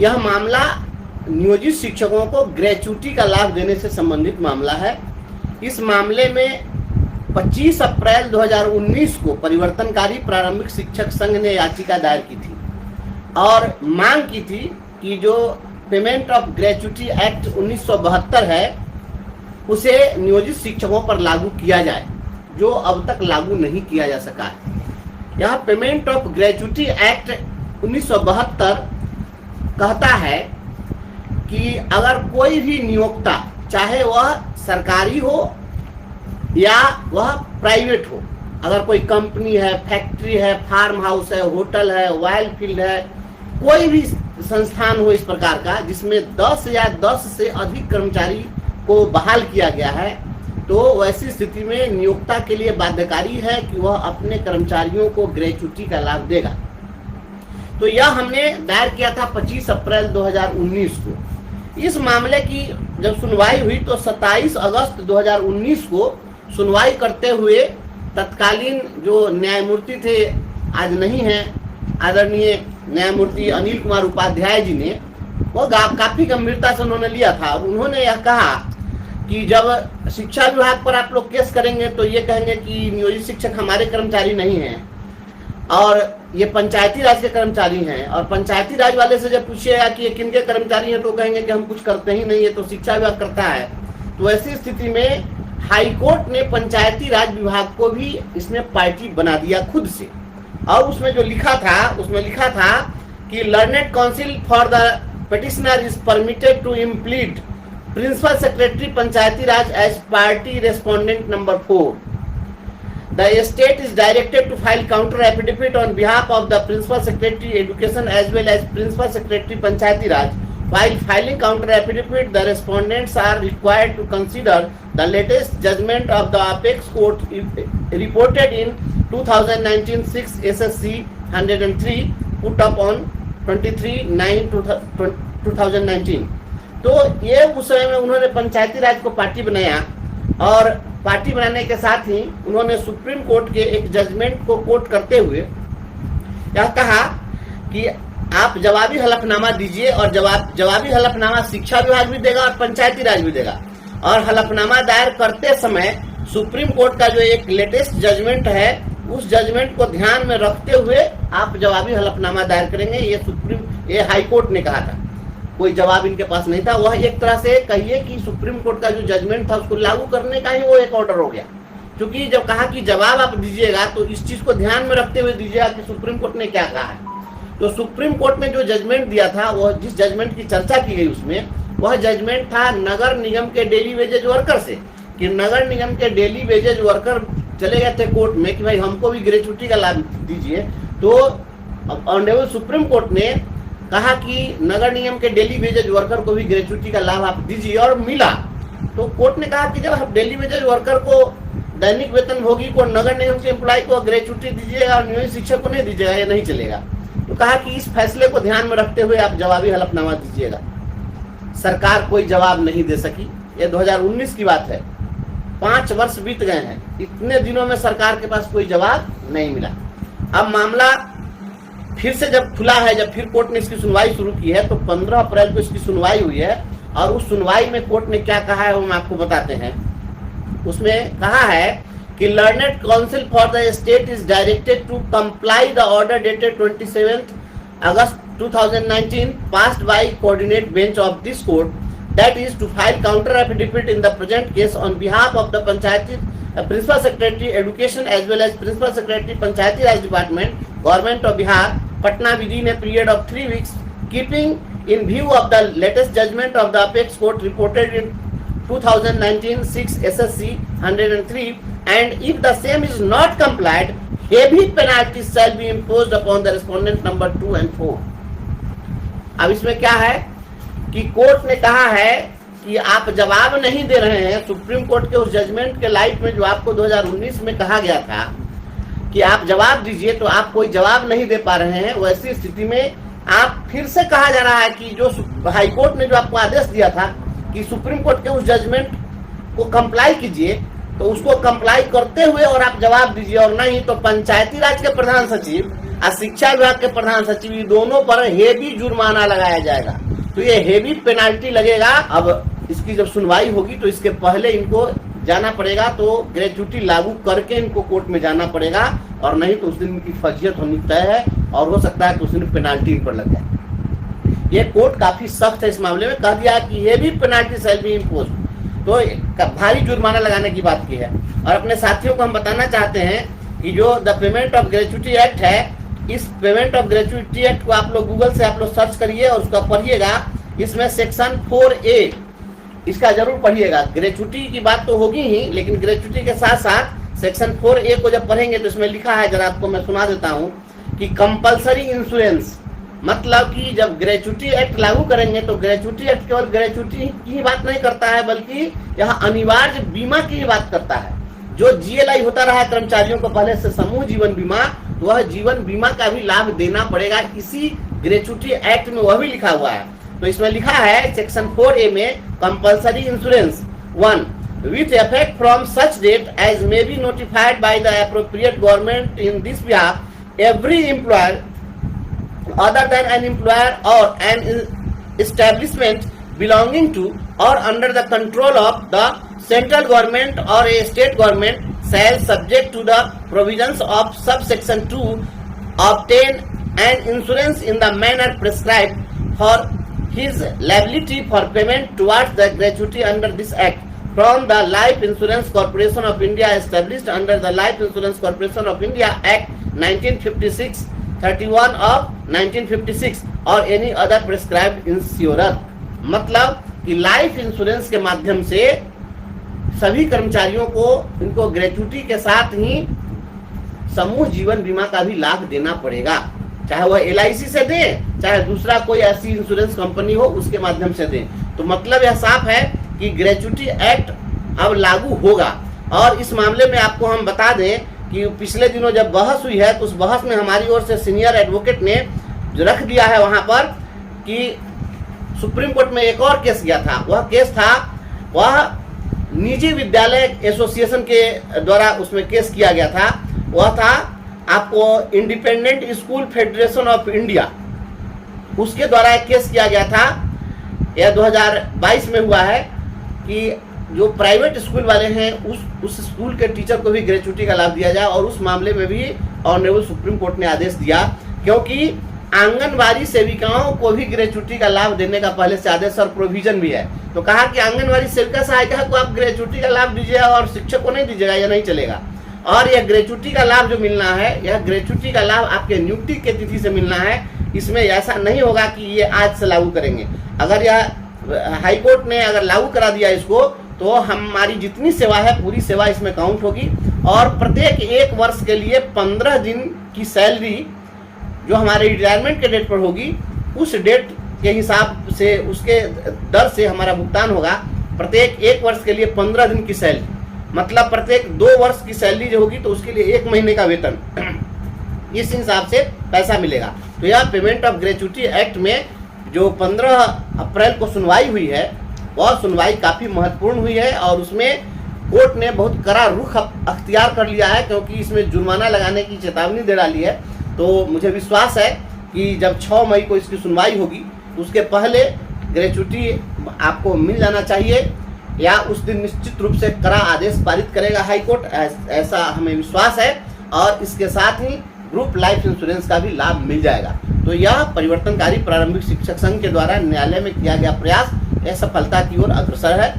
यह मामला नियोजित शिक्षकों को ग्रेच्युटी का लाभ देने से संबंधित मामला है। इस मामले में 25 अप्रैल 2019 को परिवर्तनकारी प्रारंभिक शिक्षक संघ ने याचिका दायर की थी और मांग की थी कि जो पेमेंट ऑफ ग्रेच्युटी एक्ट 1972 है उसे नियोजित शिक्षकों पर लागू किया जाए, जो अब तक लागू नहीं किया जा सका है। यह पेमेंट ऑफ ग्रेच्युटी एक्ट 1972 कहता है कि अगर कोई भी नियोक्ता, चाहे वह सरकारी हो या वह प्राइवेट हो, अगर कोई कंपनी है, फैक्ट्री है, फार्म हाउस है, होटल है, ऑयल फील्ड है, कोई भी संस्थान हो इस प्रकार का जिसमें 10 या 10 से अधिक कर्मचारी को बहाल किया गया है, तो वैसी स्थिति में नियोक्ता के लिए बाध्यकारी है कि वह अपने कर्मचारियों को ग्रेच्युटी का लाभ देगा। तो यह हमने दायर किया था 25 अप्रैल 2019 को। इस मामले की जब सुनवाई हुई तो 27 अगस्त 2019 को सुनवाई करते हुए तत्कालीन जो न्यायमूर्ति थे, आज नहीं है, आदरणीय न्यायमूर्ति अनिल कुमार उपाध्याय जी ने, वो काफी गंभीरता से उन्होंने लिया था और उन्होंने यह कहा कि जब शिक्षा विभाग पर आप लोग केस करेंगे तो ये कहेंगे कि नियोजित शिक्षक हमारे कर्मचारी नहीं हैं और ये पंचायती राज के कर्मचारी हैं, और पंचायती राज वाले से जब पूछिएगा कि ये किनके कर्मचारी हैं तो कहेंगे कि हम कुछ करते ही नहीं है, तो शिक्षा विभाग करता है। तो ऐसी स्थिति में हाईकोर्ट ने पंचायती राज विभाग को भी इसमें पार्टी बना दिया खुद से, और उसमें जो लिखा था कि learned counsel for the petitioner is permitted to implead principal secretary Panchayati Raj as party respondent number 4। The state is directed to file counter affidavit on behalf of the Principal Secretary Education as well as Principal Secretary Panchayati Raj. While filing counter affidavit, the respondents are required to consider the latest judgment of the Apex Court reported in 2019-6 SSC 103 put up on 23/9/2019। तो ये उस समय में उन्होंने पंचायती राज को party बनाया और party बनाने के साथ ही उन्होंने सुप्रीम कोर्ट के एक जजमेंट को कोट करते हुए यह कहा कि आप जवाबी हलफनामा दीजिए, और जवाबी हलफनामा शिक्षा विभाग भी देगा और पंचायती राज भी देगा। और हलफनामा दायर करते समय सुप्रीम कोर्ट का जो एक लेटेस्ट जजमेंट है उस जजमेंट को ध्यान में रखते हुए आप जवाबी हलफनामा दायर करेंगे। ये हाई कोर्ट ने कहा था, कोई जवाब इनके पास नहीं था। वह एक तरह से कहिए कि सुप्रीम कोर्ट का जो जजमेंट था उसको लागू करने का ही वो एक ऑर्डर हो गया, क्योंकि जब कहा कि जवाब आप दीजिएगा तो इस चीज को ध्यान में रखते हुए दीजिएगा कि सुप्रीम कोर्ट ने क्या कहा है। तो सुप्रीम कोर्ट ने जो जजमेंट दिया था, वह जिस जजमेंट की चर्चा की गई उसमें वह जजमेंट था नगर निगम के डेली वेजेज वर्कर से, कि नगर निगम के डेली वेजेज वर्कर चले गए थे कोर्ट में कि भाई हमको भी ग्रेच्युटी का लाभ दीजिए। तो ऑनरेबल सुप्रीम कोर्ट ने कहा कि नगर निगम के डेली वेजेज वर्कर को भी ग्रेच्युटी का लाभ आप दीजिए, और मिला। तो कोर्ट ने कहा कि जब आप डेली वेजेज वर्कर को, दैनिक वेतन भोगी को, नगर निगम के एम्प्लॉय को ग्रेच्युटी दीजिएगा और नियोजित शिक्षक को नहीं दीजिएगा, ये नहीं चलेगा। तो कहा कि इस फैसले को ध्यान में रखते हुए आप जवाबी हलफनामा दीजिएगा। सरकार कोई जवाब नहीं दे सकी। ये 2019 की बात है, 5 वर्ष बीत गए हैं, इतने दिनों में सरकार के पास कोई जवाब नहीं मिला। अब मामला फिर से जब खुला है, जब फिर कोर्ट ने इसकी सुनवाई शुरू की है, तो 15 अप्रैल को इसकी सुनवाई हुई है, और उस सुनवाई में कोर्ट ने क्या कहा है वो हम आपको बताते हैं। उसमें कहा है कि learned counsel for the state is directed to comply the order dated 27 August 2019 passed by coordinate bench of this court, that is to file counter affidavit in the present case on behalf of the Principal Secretary Education as well as Principal Secretary Panchayati Raj Department, Government of Bihar, Patna within a period of 3 weeks, keeping in view of the latest judgment of the Apex Court reported in 2019-6 SSC 103, and if the same is not complied, heavy penalties shall be imposed upon the respondent number 2 and 4। अब इसमें क्या है कि court ने कहा है कि आप जवाब नहीं दे रहे हैं। सुप्रीम कोर्ट के उस जजमेंट के लाइट में जो आपको 2019 में कहा गया था कि आप जवाब दीजिए, तो आप कोई जवाब नहीं दे पा रहे हैं। वैसी स्थिति में आप फिर से कहा जा रहा है कि जो हाई कोर्ट ने जो आपको आदेश दिया था कि सुप्रीम कोर्ट के उस जजमेंट को कंप्लाई कीजिए, तो उसको कंप्लाई करते हुए और आप जवाब दीजिए, और नहीं तो पंचायती राज के प्रधान सचिव शिक्षा विभाग के प्रधान सचिव, दोनों पर हेवी जुर्माना लगाया जाएगा। तो ये हेवी पेनाल्टी लगेगा। अब इसकी जब सुनवाई होगी तो इसके पहले इनको जाना पड़ेगा, तो ग्रेच्युटी लागू करके इनको कोर्ट में जाना पड़ेगा, और नहीं तो उस दिन इनकी फजीयत होनी तय है, और हो सकता है कि उस दिन पेनाल्टी इन पर लग जाए। ये कोर्ट काफी सख्त है इस मामले में, कह दिया कि heavy penalty shall be impose, तो भारी जुर्माना लगाने की बात की है। और अपने साथियों को हम बताना चाहते हैं कि जो the payment of gratuity act है, इस पेमेंट ऑफ ग्रेच्युटी एक्ट को आप लोग गूगल से आप लोग सर्च करिए और उसका पढ़िएगा। इसमें सेक्शन 4A इसका जरूर पढ़िएगा। ग्रेच्युटी की बात तो होगी ही, लेकिन ग्रेच्युटी के साथ साथ सेक्शन 4A को जब पढ़ेंगे तो इसमें लिखा है, जरा आपको मैं सुना देता हूँ कि कंपलसरी इंश्योरेंस, मतलब कि जब ग्रेच्युटी एक्ट लागू करेंगे तो ग्रेच्युटी एक्ट केवल ग्रेच्युटी की ही बात नहीं करता है, बल्कि यह अनिवार्य बीमा की ही बात करता है। जो GLI होता रहा है कर्मचारियों को पहले से, समूह जीवन बीमा, तो वह जीवन बीमा का भी लाभ देना पड़ेगा। इसी ग्रेच्युटी एक्ट में वह भी लिखा हुआ है। तो इसमें लिखा है सेक्शन 4A में, compulsory insurance 1 with effect from such date as may be notified by the appropriate government in this behalf, every employer other than an employer or an establishment belonging to or under the control of the central government or a state government shall, subject to the provisions of subsection 2, obtain an insurance in the manner prescribed for his liability for payment towards the gratuity under this act from the Life Insurance Corporation of India established under the Life Insurance Corporation of India Act 1956, 31 of 1956 और any other prescribed insurer. मतलब कि life insurance के माध्यम से सभी कर्मचारियों को इनको ग्रेच्युटी के साथ ही समूह जीवन बीमा का भी लाभ देना पड़ेगा, चाहे वह LIC से दे, चाहे दूसरा कोई ऐसी इंश्योरेंस कंपनी हो उसके माध्यम से दे। तो मतलब यह साफ है कि ग्रेच्युटी एक्ट अब लागू होगा। और इस मामले में आपको हम बता दें कि पिछले दिनों जब बहस हुई है तो उस बहस में हमारी ओर से सीनियर एडवोकेट ने जो रख दिया है वहां पर कि सुप्रीम कोर्ट में एक और केस गया था। वह केस था, वह निजी विद्यालय एसोसिएशन के द्वारा उसमें केस किया गया था। वह था आपको independent school federation of India, उसके द्वारा एक केस किया गया था। यह 2022 में हुआ है कि जो प्राइवेट स्कूल वाले हैं उस स्कूल के टीचर को भी ग्रेच्युटी का लाभ दिया जाए, और उस मामले में भी ऑनरेबल सुप्रीम कोर्ट ने आदेश दिया, क्योंकि आंगनवाड़ी सेविकाओं को भी ग्रेच्युटी का लाभ देने का पहले से आदेश और प्रोविजन भी है। तो कहा कि आंगनवाड़ी सेविका सहायिका को आप ग्रेच्युटी का लाभ दीजिएगा और शिक्षक को नहीं दीजिएगा, यह नहीं चलेगा। और यह ग्रेच्युटी का लाभ जो मिलना है, यह ग्रेच्युटी का लाभ आपके नियुक्ति के तिथि से मिलना है। इसमें ऐसा नहीं होगा कि ये आज से लागू करेंगे। अगर यह हाई कोर्ट ने अगर लागू करा दिया इसको, तो हमारी जितनी सेवा है पूरी सेवा इसमें काउंट होगी, और प्रत्येक 1 वर्ष के लिए 15 दिन की सैलरी जो हमारे रिटायरमेंट के डेट पर होगी, उस डेट के हिसाब से उसके दर से हमारा भुगतान होगा। प्रत्येक 1 वर्ष के लिए 15 दिन की सैलरी, मतलब प्रत्येक 2 वर्ष की सैलरी जो होगी तो उसके लिए 1 महीने का वेतन, इस हिसाब से पैसा मिलेगा। तो यह पेमेंट ऑफ ग्रेच्युटी एक्ट में जो 15 अप्रैल को सुनवाई हुई है, वह सुनवाई काफ़ी महत्वपूर्ण हुई है, और उसमें कोर्ट ने बहुत कड़ा रुख अख्तियार कर लिया है, क्योंकि इसमें जुर्माना लगाने की चेतावनी दे डाली है। तो मुझे विश्वास है कि जब 6 मई को इसकी सुनवाई होगी तो उसके पहले ग्रेच्युटी आपको मिल जाना चाहिए, या उस दिन निश्चित रूप से कड़ा आदेश पारित करेगा हाई कोर्ट, ऐसा हमें विश्वास है। और इसके साथ ही ग्रुप लाइफ इंश्योरेंस का भी लाभ मिल जाएगा। तो यह परिवर्तनकारी प्रारंभिक शिक्षक संघ के द्वारा न्यायालय में किया गया प्रयास यह सफलता की ओर अग्रसर है।